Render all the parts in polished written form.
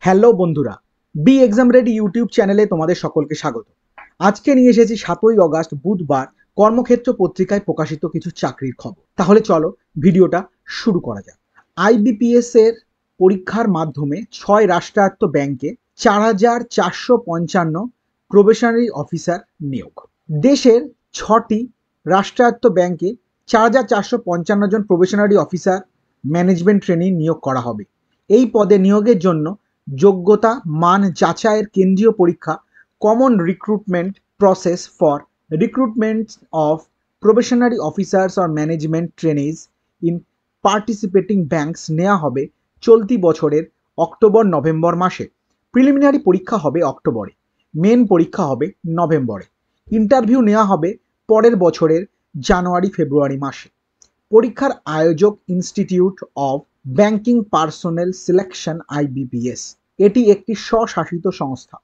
Hello বন্ধুরা, B exam ready YouTube চ্যানেলে তোমাদের সকলকে স্বাগত। আজকে নিয়ে এসেছি 7ই আগস্ট বুধবার কর্মক্ষেত্র পত্রিকায় প্রকাশিত কিছু চাকরির খবর। তাহলে চলো ভিডিওটা শুরু করা যাক। আইবিপিএস এর পরীক্ষার মাধ্যমে 6 রাষ্ট্রায়ত্ত ব্যাংকে 4,455 প্রবেশনারি অফিসার নিয়োগ। দেশের 6টি রাষ্ট্রায়ত্ত ব্যাংকে 4,455 জন প্রবেশনারি অফিসার ম্যানেজমেন্ট ট্রেনি নিয়োগ করা হবে। এই পদে নিয়োগের জন্য যোগ্যতা মান যাচাইয়ের কেন্দ্রীয় পরীক্ষা common recruitment process for recruitment of probationary officers or management trainees in participating banks নেওয়া হবে চলতি বছরের অক্টোবর নভেম্বর মাসে। প্রিলিমিনারি পরীক্ষা হবে অক্টোবরে, মেন পরীক্ষা হবে নভেম্বরে, ইন্টারভিউ নেওয়া হবে পরের বছরের জানুয়ারি ফেব্রুয়ারি মাসে। পরীক্ষার আয়োজক institute of banking personnel selection IBPS. এটি একটি স্বশাসিত সংস্থা।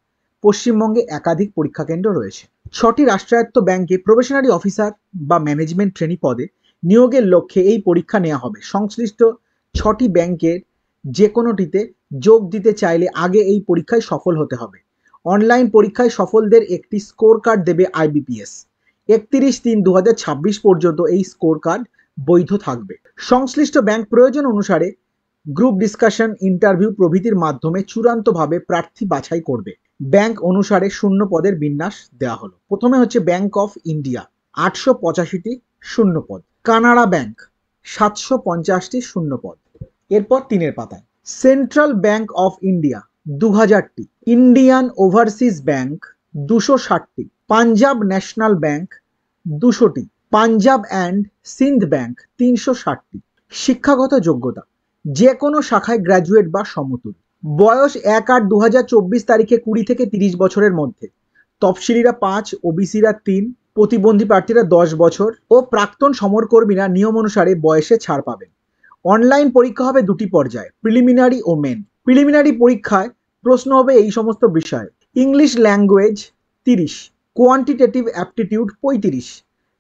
পশ্চিমবঙ্গে একাধিক পরীক্ষা কেন্দ্র রয়েছে। 6টি রাষ্ট্রায়ত্ত ব্যাংকে প্রবেশনারি অফিসার বা ম্যানেজমেন্ট ট্রেনি পদে নিয়োগের লক্ষ্যে এই পরীক্ষা নেওয়া হবে। সংশ্লিষ্ট 6টি ব্যাংকের যে কোনোটিতে যোগ দিতে চাইলে আগে এই পরীক্ষায় সফল হতে হবে। অনলাইন পরীক্ষায় সফলদের একটি স্কোর কার্ড দেবে আইবিপিএস। 31/3/2026 পর্যন্ত এই স্কোর কার্ড বৈধ থাকবে। সংশ্লিষ্ট ব্যাংক প্রয়োজন অনুসারে গ্রুপ ডিসকাশন, ইন্টারভিউ প্রভৃতির মাধ্যমে চূড়ান্তভাবে প্রার্থী বাছাই করবে। ব্যাংক অনুসারে শূন্য পদের বিন্যাস দেওয়া হলো। প্রথমে হচ্ছে ব্যাংক অফ ইন্ডিয়া, 885টি শূন্য পদ। কানাড়া ব্যাংক, 750টি শূন্য পদ। এরপর 3-এর পাতায় সেন্ট্রাল ব্যাংক অফ ইন্ডিয়া, 2000টি। ইন্ডিয়ান ওভারসিজ ব্যাংক, 260টি। পাঞ্জাব ন্যাশনাল ব্যাংক, 200টি। পাঞ্জাব অ্যান্ড সিন্ধ ব্যাংক, 360টি। শিক্ষাগত যোগ্যতা যে কোনো শাখায় গ্র্যাজুয়েট বা সমতুল। বয়স 1/8/2024 তারিখে 20 থেকে 30 বছরের মধ্যে। তফসিলিরা 5, ওবিসিরা 3, প্রতিবন্ধী প্রার্থীরা 10 বছর ও প্রাক্তন সমরকর্মীরা নিয়ম অনুসারে বয়সে ছাড় পাবেন। অনলাইন পরীক্ষা হবে 2টি পর্যায়ে, প্রিলিমিনারি ও মেন। প্রিলিমিনারি পরীক্ষায় প্রশ্ন হবে এই সমস্ত বিষয়ে: English language 30, quantitative aptitude 35,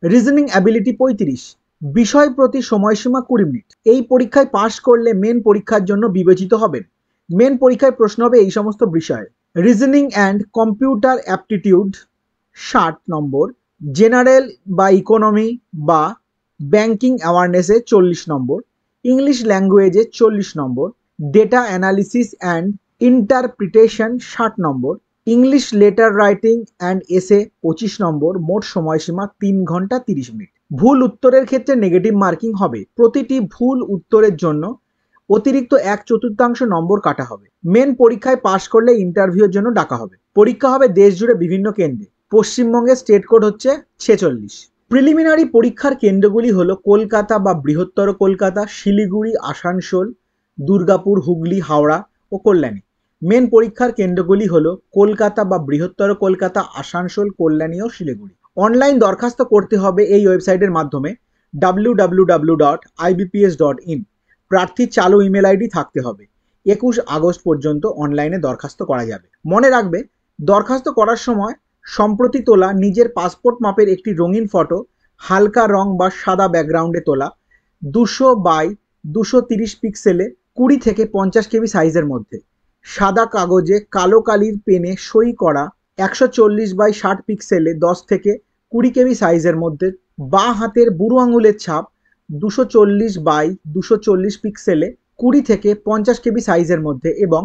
reasoning ability 35, বিষয় প্রতি সময়সীমা 20 মিনিট। এই পরীক্ষায় পাশ করলে মেন পরীক্ষার জন্য বিবেচিত হবেন। মেন পরীক্ষায় প্রশ্ন হবে এই সমস্ত বিষয়ে: রিজনিং অ্যান্ড কম্পিউটার অ্যাপটিটিউড 60 নম্বর, জেনারেল বা ইকোনমি বা ব্যাংকিং অ্যাওয়ারনেসে 40 নম্বর, ইংলিশ ল্যাঙ্গুয়েজে 40 নম্বর, ডেটা অ্যানালিসিস অ্যান্ড ইন্টারপ্রিটেশন 60 নম্বর, English letter writing and essay 25 নম্বর। মোট সময়সীমা 3 ঘন্টা 30 মিনিট। ভুল উত্তরের ক্ষেত্রে নেগেটিভ মার্কিং হবে। প্রতিটি ভুল উত্তরের জন্য অতিরিক্ত 1/4 নম্বর কাটা হবে। মেন পরীক্ষায় পাশ করলে ইন্টারভিউর জন্য ডাকা হবে। পরীক্ষা হবে দেশ জুড়ে বিভিন্ন কেন্দ্রে। পশ্চিমবঙ্গের স্টেট কোড হচ্ছে 46। প্রিলিমিনারি পরীক্ষার কেন্দ্রগুলি হলো কলকাতা বা বৃহত্তর কলকাতা, শিলিগুড়ি, আসানসোল, দুর্গাপুর, হুগলি, হাওড়া ও কল্যাণী। মেন পরীক্ষার কেন্দ্রগুলি হলো কলকাতা বা বৃহত্তর কলকাতা, আসানসোল, কল্যাণী ও শিলিগুড়ি। অনলাইন দরখাস্ত করতে হবে এই ওয়েবসাইটের মাধ্যমে www.ibps.in। প্রার্থীর চালু ইমেল আইডি থাকতে হবে। 21 আগস্ট পর্যন্ত অনলাইনে দরখাস্ত করা যাবে। মনে রাখবে, দরখাস্ত করার সময় সম্প্রতি তোলা নিজের পাসপোর্ট মাপের একটি রঙিন ফটো, হালকা রং বা সাদা ব্যাকগ্রাউন্ডে তোলা, 200x230 পিক্সেলে 20 থেকে 50 কেবি সাইজের মধ্যে, সাদা কাগজে কালো কালির পেনে সই করা, 140x60 পিক্সেলে 10 থেকে 20 কেবি সাইজের মধ্যে, বাঁ হাতের বুড়ো আঙুলের ছাপ 240x240 পিক্সেলে 20 থেকে 50 কেবি সাইজের মধ্যে এবং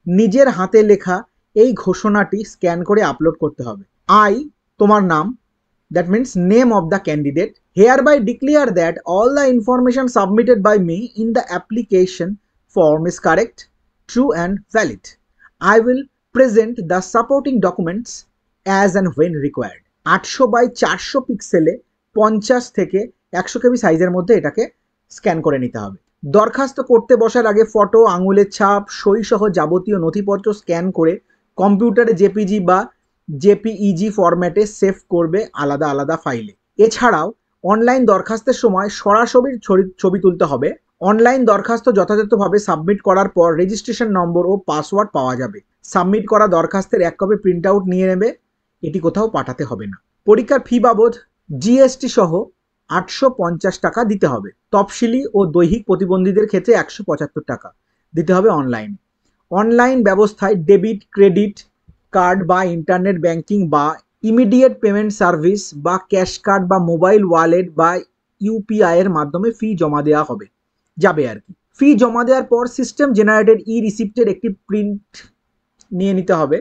নিজের হাতে লেখা এই ঘোষণাটি স্ক্যান করে আপলোড করতে হবে। আই, তোমার নাম, that means name of the candidate, hereby declare that all the information submitted by me in the application form is correct, true and valid. I will present the supporting documents as and when required. 800x400 পিক্সেলে 50 থেকে 100 কেবি সাইজের মধ্যে এটাকে scan করে নিতে হবে। দরখাস্ত করতে বসার আগে ফটো, আঙুলের ছাপ, সই সহ যাবতীয় নথিপত্র স্ক্যান করে কম্পিউটারে জেপিজি বা জেপিইজি ফরম্যাটে সেভ করবে আলাদা আলাদা ফাইলে। এছাড়াও অনলাইন দরখাস্তের সময় সরাসরি ছবি তুলতে হবে। অনলাইন দরখাস্ত যথাযথভাবে সাবমিট করার পর রেজিস্ট্রেশন নম্বর ও পাসওয়ার্ড পাওয়া যাবে। সাবমিট করা দরখাস্তের 1 কপি প্রিন্ট আউট নিয়ে নেবে, এটি কোথাও পাঠাতে হবে না। পরীক্ষার ফি বাবদ জিএসটি সহ 850 টাকা দিতে হবে। তফসিলি ও দৈহিক প্রতিবন্ধীদের ক্ষেত্রে 175 টাকা দিতে হবে অনলাইনে। অনলাইন ব্যবস্থায় ডেবিট ক্রেডিট কার্ড বা ইন্টারনেট ব্যাংকিং বা ইমিডিয়েট পেমেন্ট সার্ভিস বা ক্যাশ কার্ড বা মোবাইল ওয়ালেট বা ইউপিআই এর মাধ্যমে ফি জমা দেওয়া যাবে আর কি। ফি জমা দেওয়ার পর সিস্টেম জেনারেটেড ই রিসিপ্টের একটি প্রিন্ট নিয়ে নিতে হবে।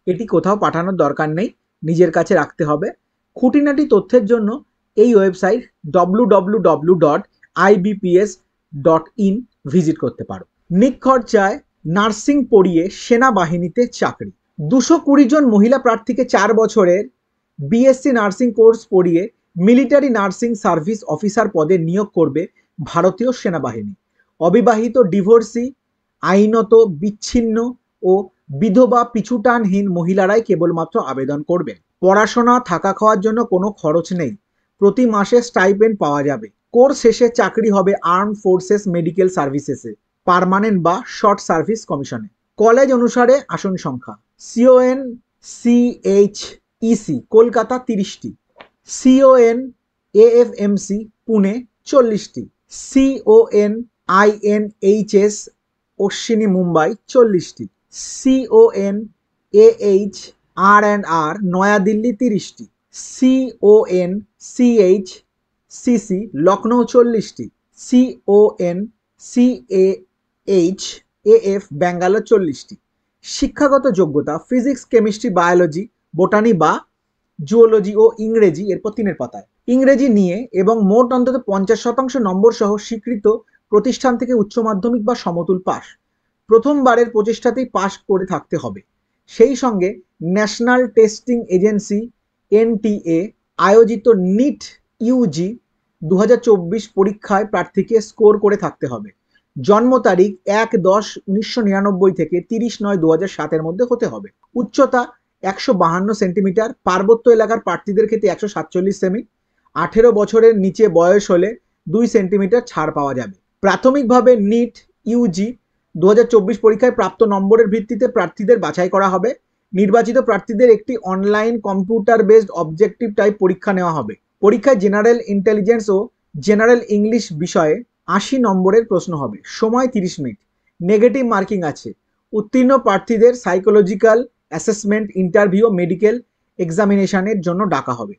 এটি কোথাও পাঠানোর দরকার নেই, নিজের কাছে রাখতে হবে। খুঁটিনাটি তথ্যের জন্য এই ওয়েবসাইট www.ibps.in ভিজিট করতে পারো। নিখরচায় নার্সিং পড়িয়ে সেনাবাহিনীতে চাকরি। 220 জন মহিলা প্রার্থীকে 4 বছরের বিএসসি নার্সিং কোর্স পড়িয়ে মিলিটারি নার্সিং সার্ভিস অফিসার পদে নিয়োগ করবে ভারতীয় সেনাবাহিনী। অবিবাহিত, ডিভোর্সি, আইনত বিচ্ছিন্ন ও বিধবা পিছুটানহীন মহিলারাই কেবলমাত্র আবেদন করবেন। পড়াশোনা, থাকা খাওয়ার জন্য কোনো খরচ নেই। প্রতি মাসে স্টাইপেন্ড পাওয়া যাবে। কোর্স শেষে চাকরি হবে আর্ম ফোর্সেস মেডিকেল সার্ভিসেসে, পার্মানেন্ট বা শর্ট সার্ভিস কমিশনে। কলেজ অনুসারে আসন সংখ্যা: CON সিএইচইসি Kolkata 30টি, CON AFMC Pune 40টি, CON আইএনএইচএস Ashwini Mumbai 40টি, CON AH আর New Delhi 30টি, CON সিএইচসিসি Lucknow 40টি, CON সিএএইচ AF Bangalore 40টি। শিক্ষাগত যোগ্যতা: ফিজিক্স, কেমিস্ট্রি, বায়োলজি, বোটানি বা জুওলজি ও ইংরেজি, এরপর 3 পাতায় ইংরেজি নিয়ে এবং মোট অন্তত 50% নম্বর সহ স্বীকৃত প্রতিষ্ঠান থেকে উচ্চ মাধ্যমিক বা সমতুল পাস। প্রথমবারের প্রচেষ্টাতেই পাস করে থাকতে হবে। সেই সঙ্গে ন্যাশনাল টেস্টিং এজেন্সি এনটিএ আয়োজিত নিট ইউজি 2024 পরীক্ষায় প্রার্থীকে স্কোর করে থাকতে হবে। জন্ম তারিখ 1-10-1999 থেকে 30-9-2007 মধ্যে হতে হবে। উচ্চতা 152 সেন্টিমিটার। পার্বত্য এলাকার প্রার্থীদের ক্ষেত্রে 147 সেমি। 18 বছরের নিচে বয়স হলে 2 সেন্টিমিটার ছাড় পাওয়া যাবে। প্রাথমিকভাবে নিট ইউজি 2024 পরীক্ষায় প্রাপ্ত নম্বরের ভিত্তিতে প্রার্থীদের বাছাই করা হবে। নির্বাচিত প্রার্থীদের একটি online computer based objective type পরীক্ষা নেওয়া হবে। পরীক্ষায় জেনারেল ইন্টেলিজেন্স ও জেনারেল ইংলিশ বিষয়ে 80 নম্বরের প্রশ্ন হবে। সময় 30 মিনিট। নেগেটিভ মার্কিং আছে। উত্তীর্ণ প্রার্থীদের সাইকোলজিক্যাল অ্যাসেসমেন্ট, ইন্টারভিউ, মেডিকেল এক্সামিনেশনের জন্য ডাকা হবে।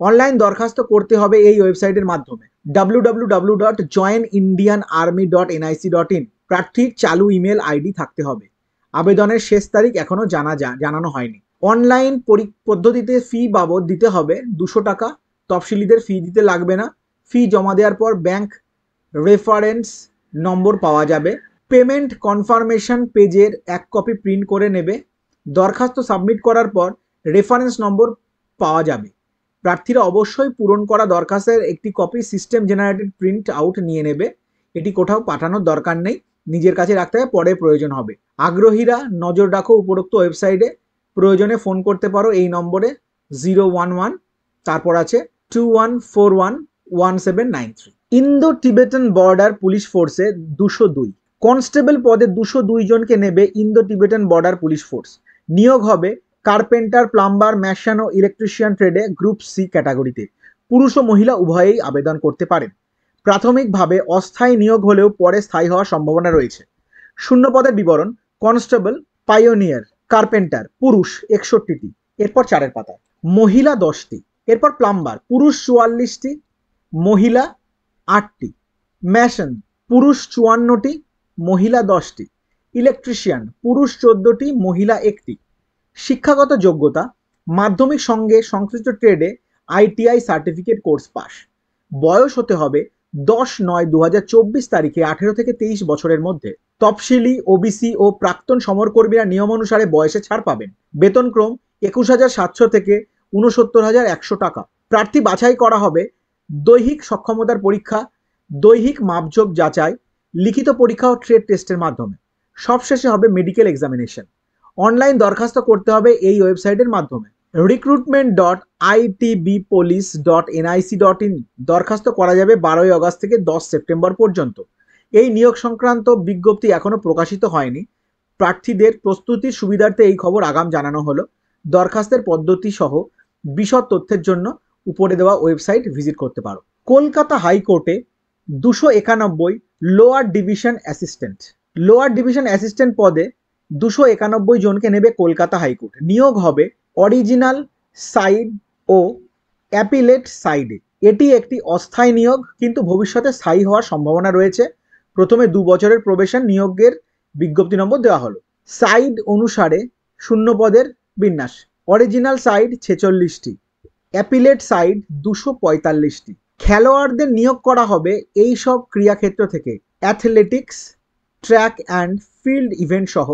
অনলাইন দরখাস্ত করতে হবে এই ওয়েবসাইটের মাধ্যমে www.joinindianarmy.nic.in। প্রার্থীর চালু ইমেল আইডি থাকতে হবে। আবেদনের শেষ তারিখ এখনো জানানো হয়নি। অনলাইন পদ্ধতিতে ফি বাবদ দিতে হবে 200 টাকা। তফসিলিদের ফি দিতে লাগবে না। ফি জমা দেওয়ার পর ব্যাংক রেফারেন্স নম্বর পাওয়া যাবে। পেমেন্ট কনফার্মেশন পেজের 1 কপি প্রিন্ট করে নেবে। দরখাস্ত সাবমিট করার পর রেফারেন্স নম্বর পাওয়া যাবে। প্রার্থীরা অবশ্যই পূরণ করা দরখাস্তের একটি copy system generated print out নিয়ে নেবে। এটি কোথাও পাঠানোর দরকার নেই, নিজের কাছে রাখতে হবে, পরে প্রয়োজন হবে। আগ্রহীরা নজর রাখো উপরোক্ত ওয়েবসাইটে। প্রয়োজনে ফোন করতে পারো এই নম্বরে 011, তারপর আছে 21411793। ইন্দো টিবেটান বর্ডার পুলিশ ফোর্সে 202 কনস্টেবল পদে 202 জনকে নেবে Indo Tibetan Border Police Force. নিয়োগ হবে কার্পেন্টার, প্লাম্বার, ম্যাশন ও ইলেকট্রিশিয়ান ট্রেডে গ্রুপ সি ক্যাটাগরিতে। পুরুষ ও মহিলা উভয়েই আবেদন করতে পারেন। প্রাথমিকভাবে অস্থায়ী নিয়োগ হলেও পরে স্থায়ী হওয়ার সম্ভাবনা রয়েছে। শূন্য পদের বিবরণ: কনস্টেবল, পাইওনিয়ার, কার্পেন্টার পুরুষ 61টি, এরপর 4 পাতায়। মহিলা 10টি। এরপর প্লাম্বার, পুরুষ 44টি, মহিলা 8টি। ম্যাশন, পুরুষ 54টি, মহিলা 10টি। ইলেকট্রিশিয়ান, পুরুষ 14টি, মহিলা 1টি। শিক্ষাগত যোগ্যতা: মাধ্যমিক সঙ্গে সংশ্লিষ্ট ট্রেডে আইটিআই সার্টিফিকেট কোর্স পাস। বয়স হতে হবে 10-9-2024 তারিখে 18 থেকে 23 বছরের মধ্যে। তফসিলি, ওবিসি ও প্রাক্তন সমরকর্মীরা নিয়ম অনুসারে বয়সে ছাড় পাবেন। বেতনক্রম 21,700 থেকে 69,100 টাকা। প্রার্থী বাছাই করা হবে দৈহিক সক্ষমতার পরীক্ষা, দৈহিক মাপঝোপ যাচাই, লিখিত পরীক্ষা ও ট্রেড টেস্টের মাধ্যমে। সবশেষে হবে মেডিকেল এক্সামিনেশন। অনলাইন দরখাস্ত করতে হবে এই ওয়েবসাইটের মাধ্যমে recruitment.itbpolice.nic.in। দরখাস্ত করা যাবে 12 আগস্ট থেকে 10 সেপ্টেম্বর পর্যন্ত। এই নিয়োগ সংক্রান্ত বিজ্ঞপ্তি এখনো প্রকাশিত হয়নি। প্রার্থীদের প্রস্তুতির সুবিধার্থে এই খবর আগাম জানানো হলো। দরখাস্তের পদ্ধতি সহ বিশদ তথ্যের জন্য উপরে দেওয়া ওয়েবসাইট ভিজিট করতে পারো। কলকাতা হাইকোর্টে 291 লোয়ার ডিভিশন অ্যাসিস্ট্যান্ট পদে 291 জনকে নেবে কলকাতা হাইকোর্ট। নিয়োগ হবে অরিজিনাল সাইড ও অ্যাপিলেট সাইডে। এটি একটি অস্থায়ী নিয়োগ, কিন্তু ভবিষ্যতে স্থায়ী হওয়ার সম্ভাবনা রয়েছে। প্রথমে 2 বছরের প্রবেশন নিয়োগের বিজ্ঞপ্তি নম্বর দেওয়া হলো। সাইড অনুসারে শূন্য পদের বিন্যাস: অরিজিনাল সাইড 46টি, অ্যাপিলেট সাইড 245টি। খেলোয়াড়দের নিয়োগ করা হবে এই সব ক্রীড়াক্ষেত্র থেকে: athletics, track and field event সহ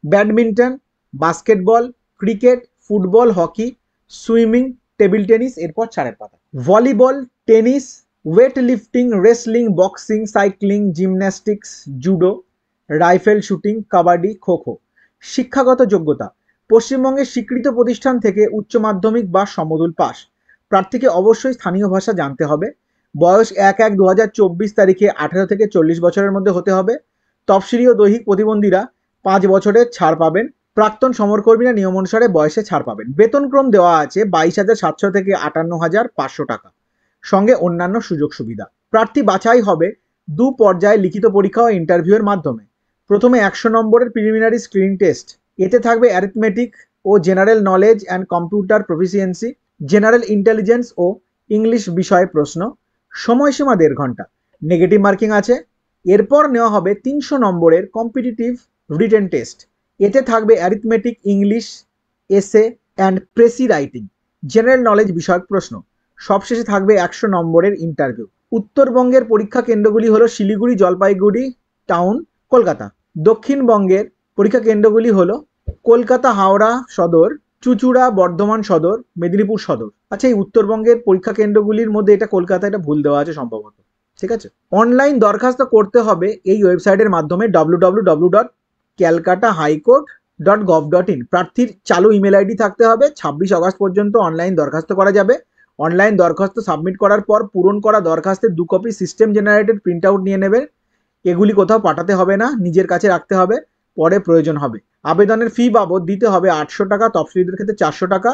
badminton, basketball, cricket, football, hockey, swimming, table tennis, এরপর 4 পাতা, volleyball, tennis, weight lifting, wrestling, boxing, cycling, gymnastics, judo, rifle shooting, kabaddi, kho kho. শিক্ষাগত যোগ্যতা: পশ্চিমবঙ্গের স্বীকৃত প্রতিষ্ঠান থেকে উচ্চ মাধ্যমিক বা সমতুল পাস। প্রার্থীকে অবশ্যই স্থানীয় ভাষা জানতে হবে। বয়স 1/1/2024 তারিখে 18 থেকে 40 বছরের মধ্যে হতে হবে। তফসিলি ও দৈহিক প্রতিবন্ধীরা 5 বছরের ছাড় পাবেন। প্রাক্তন সমরকর্মীরা নিয়ম অনুসারে বয়সে ছাড় পাবেন। বেতনক্রম দেওয়া আছে 22,700 থেকে 58,500 টাকা, সঙ্গে অন্যান্য সুযোগ সুবিধা। প্রার্থী বাছাই হবে 2 পর্যায়ে লিখিত পরীক্ষা ও ইন্টারভিউয়ের মাধ্যমে। প্রথমে 100 নম্বরের প্রিলিমিনারি স্ক্রিনিং টেস্ট। এতে থাকবে অ্যারিথমেটিক ও general knowledge and computer proficiency, general intelligence ও ইংলিশ বিষয়ে প্রশ্ন। সময়সীমা 1.5 ঘন্টা। নেগেটিভ মার্কিং আছে। এরপর নেওয়া হবে 300 নম্বরের কম্পিটিটিভ রিটেন টেস্ট। এতে থাকবে অ্যারিথমেটিক, ইংলিশ, এসে and precis writing, general knowledge বিষয়ক প্রশ্ন। সবশেষে থাকবে 100 নম্বরের ইন্টারভিউ। উত্তরবঙ্গের পরীক্ষা কেন্দ্রগুলি হলো শিলিগুড়ি, জলপাইগুড়ি টাউন, কলকাতা। দক্ষিণবঙ্গের পরীক্ষা কেন্দ্রগুলি হলো কলকাতা, হাওড়া সদর, চুঁচুড়া, বর্ধমান সদর, মেদিনীপুর সদর। আচ্ছা, এই উত্তরবঙ্গের পরীক্ষা কেন্দ্রগুলির মধ্যে এটা কলকাতা, এটা ভুল দেওয়া আছে সম্ভবত। ঠিক আছে। অনলাইন দরখাস্ত করতে হবে এই ওয়েবসাইটের মাধ্যমে www.calcutta.highcourt.gov.in। প্রার্থীর চালু ইমেল আইডি থাকতে হবে। 26 আগস্ট পর্যন্ত অনলাইন দরখাস্ত করা যাবে। অনলাইন দরখাস্ত সাবমিট করার পর পূরণ করা দরখাস্তের 2 copy system generated print out নিয়ে নেবেন। এগুলি কোথাও পাঠাতে হবে না, নিজের কাছে রাখতে হবে, পরে প্রয়োজন হবে। আবেদনের ফি বাবদ দিতে হবে 800 টাকা, তফসিলিদের ক্ষেত্রে 400 টাকা।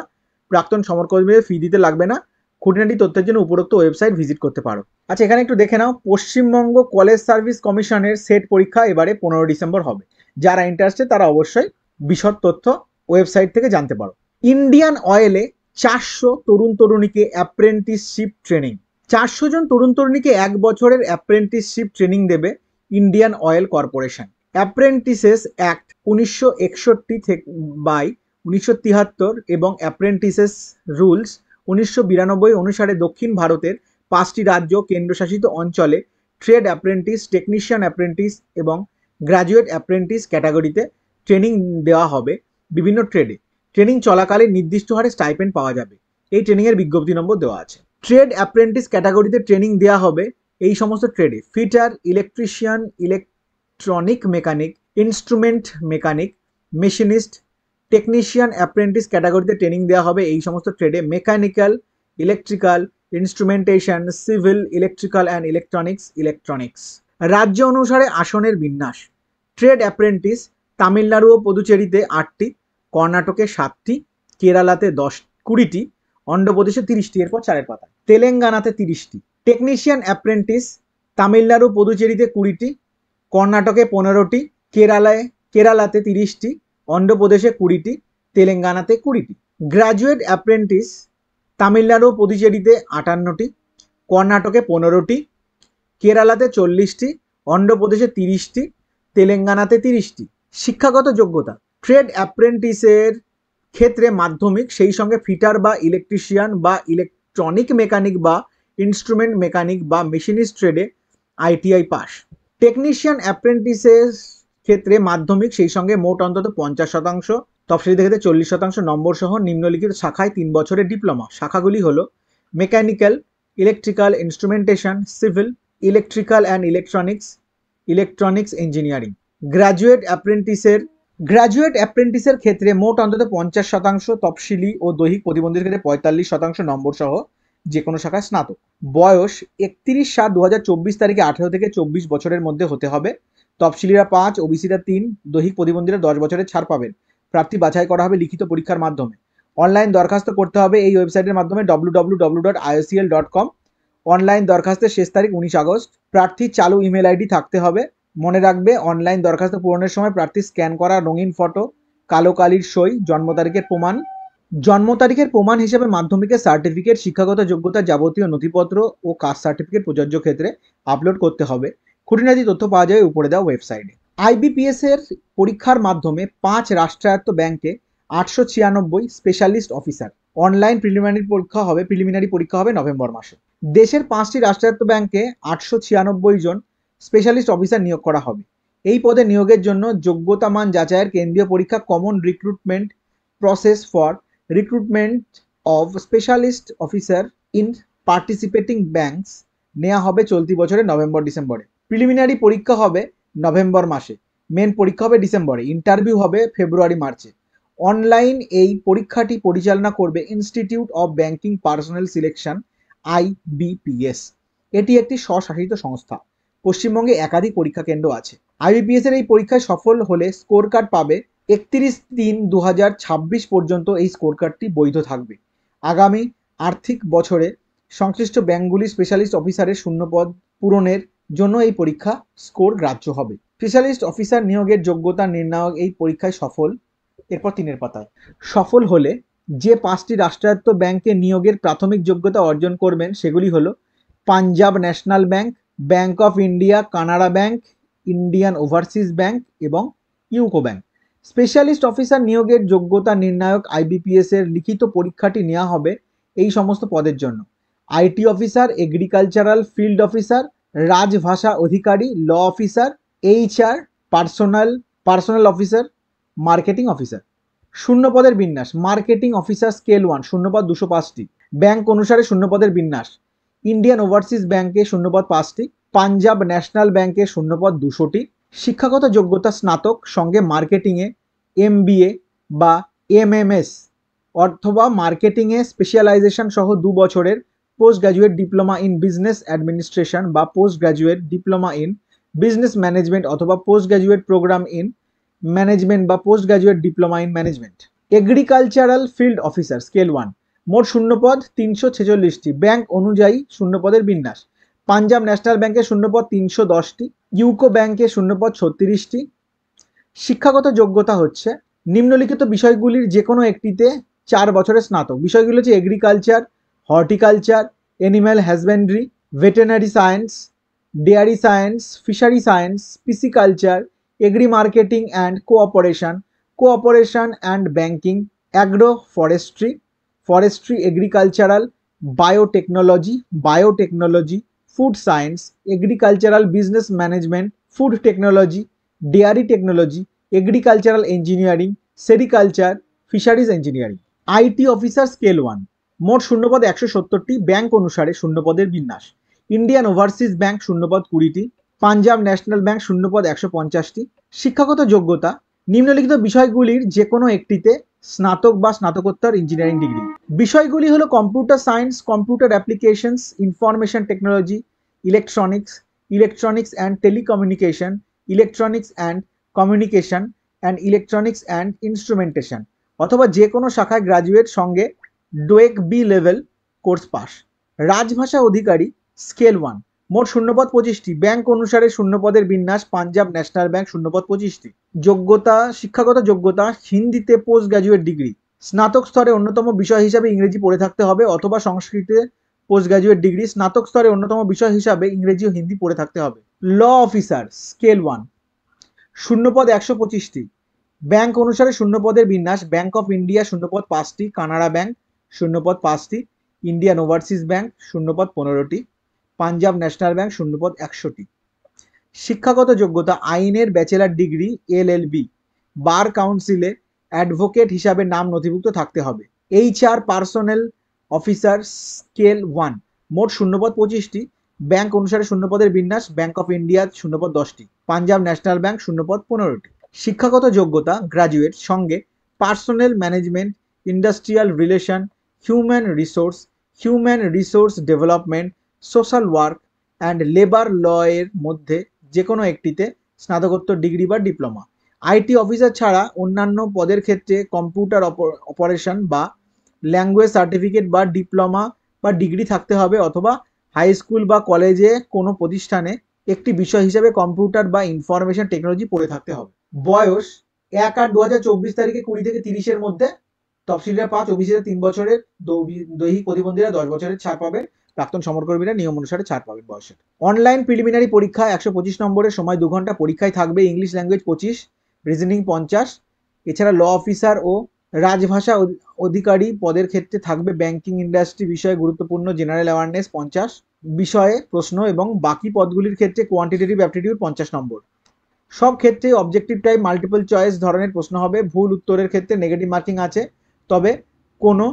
প্রাক্তন সমরকর্মীদের ফি দিতে লাগবে না। খুঁটিনাটি তথ্যের জন্য উপরোক্ত ওয়েবসাইট ভিজিট করতে পারো। আচ্ছা, এখানে একটু দেখে নাও। পশ্চিমবঙ্গ কলেজ সার্ভিস কমিশনের সেট পরীক্ষা এবারে 15 ডিসেম্বর হবে। যারা ইন্টারেস্টেড তারা অবশ্যই বিশদ তথ্য ওয়েবসাইট থেকে জানতে পারো। ইন্ডিয়ান অয়েলে 400 তরুণ তরুণীকে অ্যাপ্রেন্টিসশিপ ট্রেনিং। 400 জন তরুণ তরুণীকে 1 বছরের অ্যাপ্রেন্টিসশিপ ট্রেনিং দেবে Indian oil corporation. Apprentices act 1961 থেকে বাই 1973 এবং অ্যাপ্রেন্টিসেস রুলস 1992 অনুসারে দক্ষিণ ভারতের 5টি রাজ্য কেন্দ্রশাসিত অঞ্চলে ট্রেড অ্যাপ্রেন্টিস, টেকনিশিয়ান অ্যাপ্রেন্টিস এবং গ্র্যাজুয়েট অ্যাপ্রেন্টিস ক্যাটাগরিতে ট্রেনিং দেওয়া হবে। বিভিন্ন ট্রেডে ট্রেনিং চলাকালীন নির্দিষ্ট হারে স্টাইপেন্ড পাওয়া যাবে। এই ট্রেনিংয়ের বিজ্ঞপ্তি নম্বর দেওয়া আছে। ট্রেড অ্যাপ্রেন্টিস ক্যাটাগরিতে ট্রেনিং দেওয়া হবে এই সমস্ত ট্রেডে: fitter, electrician, electronic mechanic, instrument mechanic, machinist. Technician apprentice ক্যাটাগরিতে ট্রেনিং দেওয়া হবে এই সমস্ত ট্রেডে: mechanical, electrical, instrumentation, civil, electrical and electronics. রাজ্য অনুসারে আসনের বিন্যাস: ট্রেড অ্যাপ্রেন্টিস তামিলনাড়ু ও পুদুচেরিতে 8টি, কর্ণাটকে 7টি, কেরালাতে 20টি, অন্ধ্রপ্রদেশে 30টি, এরপর 4 পাতা, তেলেঙ্গানাতে 30টি। টেকনিশিয়ান অ্যাপ্রেন্টিস তামিলনাড়ু, পুদুচেরিতে 20টি, কর্ণাটকে 15টি, কেরালাতে 30টি, অন্ধ্রপ্রদেশে 20টি, তেলেঙ্গানাতে 20টি। গ্র্যাজুয়েট অ্যাপ্রেন্টিস তামিলনাড়ু, পুদুচেরিতে 58টি, কর্ণাটকে 15টি, কেরালাতে 40টি, অন্ধ্রপ্রদেশে 30টি, তেলেঙ্গানাতে 30টি। শিক্ষাগত যোগ্যতা: ট্রেড অ্যাপ্রেন্টিসের ক্ষেত্রে মাধ্যমিক, সেই সঙ্গে ফিটার বা ইলেকট্রিশিয়ান বা ইলেকট্রনিক মেকানিক বা ইনস্ট্রুমেন্ট মেকানিক বা মেশিনিস্ট ট্রেডে ITI পাস। টেকনিশিয়ান অ্যাপ্রেন্টিসের ক্ষেত্রে মাধ্যমিক, সেই সঙ্গে মোট অন্তত 50%, তফসিলিদের ক্ষেত্রে 40% নম্বর সহ নিম্নলিখিত শাখায় 3 বছরের ডিপ্লোমা। শাখাগুলি হলো mechanical, electrical, instrumentation, civil, electrical and electronics engineering. Graduate অ্যাপ্রেন্টিসের ক্ষেত্রে মোট অন্তত 50%, তফসিলি ও দৈহিক প্রতিবন্ধীর ক্ষেত্রে 45% নম্বর সহ যে কোনো শাখায় স্নাতক। বয়স 31/7/2024 তারিখে 18 থেকে 24 বছরের মধ্যে হতে হবে। তফসিলিরা 5, ওবিসিরা 3, দৈহিক প্রতিবন্ধীরা 10 বছরের ছাড় পাবেন। প্রার্থী বাছাই করা হবে লিখিত পরীক্ষার মাধ্যমে। অনলাইন দরখাস্ত করতে হবে এই ওয়েবসাইটের মাধ্যমে www.iocl.com। অনলাইন দরখাস্তের শেষ তারিখ 19 আগস্ট। প্রার্থীর চালু ইমেল আইডি থাকতে হবে। মনে রাখবে, অনলাইন দরখাস্ত পূরণের সময় প্রার্থীর স্ক্যান করা রঙিন ফটো, কালো কালির সই, জন্ম তারিখের প্রমাণ হিসেবে মাধ্যমিকের সার্টিফিকেট, শিক্ষাগত যোগ্যতা, যাবতীয় নথিপত্র ও কাস্ট সার্টিফিকেট প্রযোজ্য ক্ষেত্রে আপলোড করতে হবে। খুঁটিনাটি তথ্য পাওয়া যাবে উপরে দেওয়া ওয়েবসাইটে। আইবিপিএস এর পরীক্ষার মাধ্যমে 5 রাষ্ট্রায়ত্ত ব্যাংকে 896 স্পেশালিস্ট অফিসার। অনলাইন প্রিলিমিনারি পরীক্ষা হবে নভেম্বর মাসে। দেশের 5টি রাষ্ট্রায়ত্ত ব্যাংকে 896 জন স্পেশালিস্ট অফিসার নিয়োগ করা হবে। এই পদে নিয়োগের জন্য যোগ্যতা মান যাচাইয়ের কেন্দ্রীয় পরীক্ষা common recruitment process for recruitment of specialist officer in participating banks নেওয়া হবে চলতি বছরের নভেম্বর-ডিসেম্বরে। প্রিলিমিনারি পরীক্ষা হবে নভেম্বর মাসে, মেন পরীক্ষা হবে ডিসেম্বরে, ইন্টারভিউ হবে ফেব্রুয়ারি-মার্চে। অনলাইন এই পরীক্ষাটি পরিচালনা করবে institute of banking personal selection, IBPS. এটি একটি স্বশাসিত সংস্থা। পশ্চিমবঙ্গে একাধিক পরীক্ষা কেন্দ্র আছে। আইবিপিএস এর এই পরীক্ষায় সফল হলে স্কোর কার্ড পাবে। 31/3/2026 পর্যন্ত এই স্কোর কার্ডটি বৈধ থাকবে। আগামী আর্থিক বছরে সংশ্লিষ্ট ব্যাংকগুলি স্পেশালিস্ট অফিসারের শূন্যপদ পূরণের জন্য এই পরীক্ষা স্কোর গ্রাহ্য হবে। স্পেশালিস্ট অফিসার নিয়োগের যোগ্যতা নির্ণায়ক এই পরীক্ষায় সফল, এরপর 3-এর পাতায়, সফল হলে যে 5টি রাষ্ট্রায়ত্ত ব্যাংকে নিয়োগের প্রাথমিক যোগ্যতা অর্জন করবেন সেগুলি হলো Punjab national bank, bank of India, Canara bank, Indian overseas bank এবং ইউকো ব্যাংক। স্পেশালিস্ট অফিসার নিয়োগের যোগ্যতা নির্ণায়ক আইবিপিএস এর লিখিত পরীক্ষাটি নেওয়া হবে এই সমস্ত পদের জন্য: IT officer, agricultural field officer, রাজভাষা অধিকারী, law officer, HR, personal officer, marketing officer. শূন্যপদের বিন্যাস: মার্কেটিং অফিসার স্কেল 1 শূন্যপদ 205টি। ব্যাংক অনুসারে শূন্যপদের বিন্যাস: ইন্ডিয়ান ওভারসিজ ব্যাংকে শূন্যপদ 5টি, পাঞ্জাব ন্যাশনাল ব্যাংকে শূন্যপদ 200টি। শিক্ষাগত যোগ্যতা স্নাতক, সঙ্গে মার্কেটিংয়ে এমবিএ বা এমএমএস অথবা মার্কেটিংয়ে স্পেশালাইজেশন সহ 2 বছরের post graduate diploma in business administration বা post graduate diploma in business management অথবা post graduate program in management বা post graduate diploma in management. Agricultural field officer scale 1 মোট শূন্যপদ 346টি। ব্যাংক অনুযায়ী শূন্যপদের বিন্যাস: পাঞ্জাব ন্যাশনাল ব্যাংকে শূন্যপদ 310টি, ইউকো ব্যাংকে শূন্যপদ 36টি। শিক্ষাগত যোগ্যতা হচ্ছে নিম্নলিখিত বিষয়গুলির যে কোনো একটিতে 4 বছরের স্নাতক। বিষয়গুলি হচ্ছে agriculture, horticulture, animal husbandry, veterinary science, dairy science, fishery science, pisciculture, agri marketing and cooperation and banking, agro forestry, agricultural, biotechnology, food science, agricultural business management, food technology, dairy technology, agricultural engineering, sericulture, fisheries engineering. IT officer scale 1 মোট শূন্যপদ 170টি। Bank অনুসারে শূন্যপদের বিন্যাস: Indian overseas bank শূন্যপদ 20টি, Punjab national bank শূন্যপদ 150টি। শিক্ষাগত যোগ্যতা নিম্নলিখিত বিষয়গুলির যে কোনো একটিতে স্নাতক বা স্নাতকোত্তর ইঞ্জিনিয়ারিং ডিগ্রি। বিষয়গুলি হলো computer science, computer applications, information technology, electronics and telecommunication, electronics and communication and electronics and instrumentation অথবা যে কোনো শাখায় গ্রাজুয়েট, সঙ্গে DOEACC B level course pass. রাজভাষা অধিকারী স্কেল 1 মোট শূন্যপদ 25টি। ব্যাংক অনুসারে শূন্যপদের বিন্যাস: পাঞ্জাব ন্যাশনাল ব্যাংক শূন্যপদ 25টি। যোগ্যতা, শিক্ষাগত যোগ্যতা হিন্দিতে পোস্ট গ্র্যাজুয়েট ডিগ্রি। স্নাতক স্তরে অন্যতম বিষয় হিসাবে ইংরেজি পড়ে থাকতে হবে অথবা সংস্কৃতে পোস্ট গ্র্যাজুয়েট ডিগ্রি। স্নাতক স্তরে অন্যতম বিষয় হিসাবে ইংরেজি ও হিন্দি পড়ে থাকতে হবে। ল অফিসার স্কেল 1 শূন্যপদ 125টি। ব্যাংক অনুসারে শূন্যপদের বিন্যাস: ব্যাংক অফ ইন্ডিয়া শূন্যপদ 5টি, কানাড়া ব্যাংক শূন্যপদ 5টি, ইন্ডিয়ান ওভারসিজ ব্যাংক শূন্যপদ 15টি, পাঞ্জাব ন্যাশনাল ব্যাংক শূন্যপদ 100টি। শিক্ষাগত যোগ্যতা আইনের ব্যাচেলার ডিগ্রি, এলএলবি। বার কাউন্সিলে অ্যাডভোকেট হিসাবে নাম নথিভুক্ত থাকতে হবে। এইচআর পার্সোনাল অফিসার স্কেল 1 মোট শূন্যপদ 25টি। ব্যাংক অনুসারে শূন্যপদের বিন্যাস: ব্যাংক অফ ইন্ডিয়া শূন্যপদ 10টি, পাঞ্জাব ন্যাশনাল ব্যাংক শূন্যপদ 15টি। শিক্ষাগত যোগ্যতা গ্রাজুয়েট, সঙ্গে personal management, industrial relation, human resource development, social work and labour law এর মধ্যে যে কোনো একটিতে স্নাতকোত্তর ডিগ্রি বা ডিপ্লোমা। আইটি অফিসার ছাড়া অন্যান্য পদের ক্ষেত্রে কম্পিউটার অপারেশন বা ল্যাঙ্গুয়েজ সার্টিফিকেট বা ডিপ্লোমা বা ডিগ্রি থাকতে হবে অথবা হাই স্কুল বা কলেজে কোনো প্রতিষ্ঠানে একটি বিষয় হিসেবে কম্পিউটার বা ইনফরমেশন টেকনোলজি পড়ে থাকতে হবে। বয়স 1/8/2024 তারিখে 20 থেকে 30-এর মধ্যে। তফসিলিরা 5, ওবিসিরা 3 বছরের, দৈহিক প্রতিবন্ধীরা 10 বছরের ছাড় পাবেন, প্রাক্তন সমরকর্মীরা নিয়ম অনুসারে ছাড় পাবেন বয়সের। অনলাইন প্রিলিমিনারি পরীক্ষা 125 নম্বরের, সময় 2 ঘন্টা। পরীক্ষায় থাকবে ইংলিশ ল্যাঙ্গুয়েজ 25, রিজনিং 50। এছাড়া ল অফিসার ও রাজভাষা অধিকারী পদের ক্ষেত্রে থাকবে ব্যাংকিং ইন্ডাস্ট্রি বিষয়ে গুরুত্বপূর্ণ জেনারেল অ্যাওয়ারনেস 50 বিষয়ে প্রশ্ন, এবং বাকি পদগুলির ক্ষেত্রে কোয়ান্টিটেটিভ অ্যাপটিটিউড 50 নম্বর। সব ক্ষেত্রে অবজেক্টিভ টাইপ মাল্টিপল চয়েস ধরনের প্রশ্ন হবে। ভুল উত্তরের ক্ষেত্রে নেগেটিভ মার্কিং আছে, তবে কোনো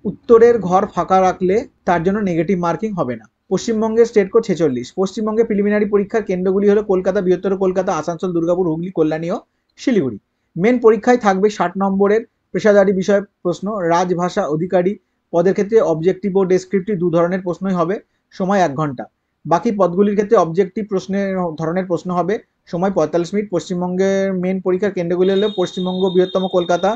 উত্তরের ঘর ফাঁকা রাখলে তার জন্য নেগেটিভ মার্কিং হবে না। পশ্চিমবঙ্গের স্টেট কোড 46। পশ্চিমবঙ্গে প্রিলিমিনারি পরীক্ষার কেন্দ্রগুলি হলো কলকাতা, বৃহত্তর কলকাতা, আসানসোল, দুর্গাপুর, হুগলি, কল্যাণী ও শিলিগুড়ি। মেন পরীক্ষায় থাকবে 60 নম্বরের পেশাদারি বিষয় প্রশ্ন। রাজভাষা অধিকারী পদের ক্ষেত্রে অবজেক্টিভ ও ডেসক্রিপটিভ 2 ধরনের প্রশ্নই হবে, সময় 1 ঘন্টা। বাকি পদগুলির ক্ষেত্রে অবজেক্টিভ প্রশ্নের ধরনের প্রশ্ন হবে, সময় 45 মিনিট। পশ্চিমবঙ্গের মেন পরীক্ষার কেন্দ্রগুলি হলো পশ্চিমবঙ্গ, বৃহত্তম কলকাতা,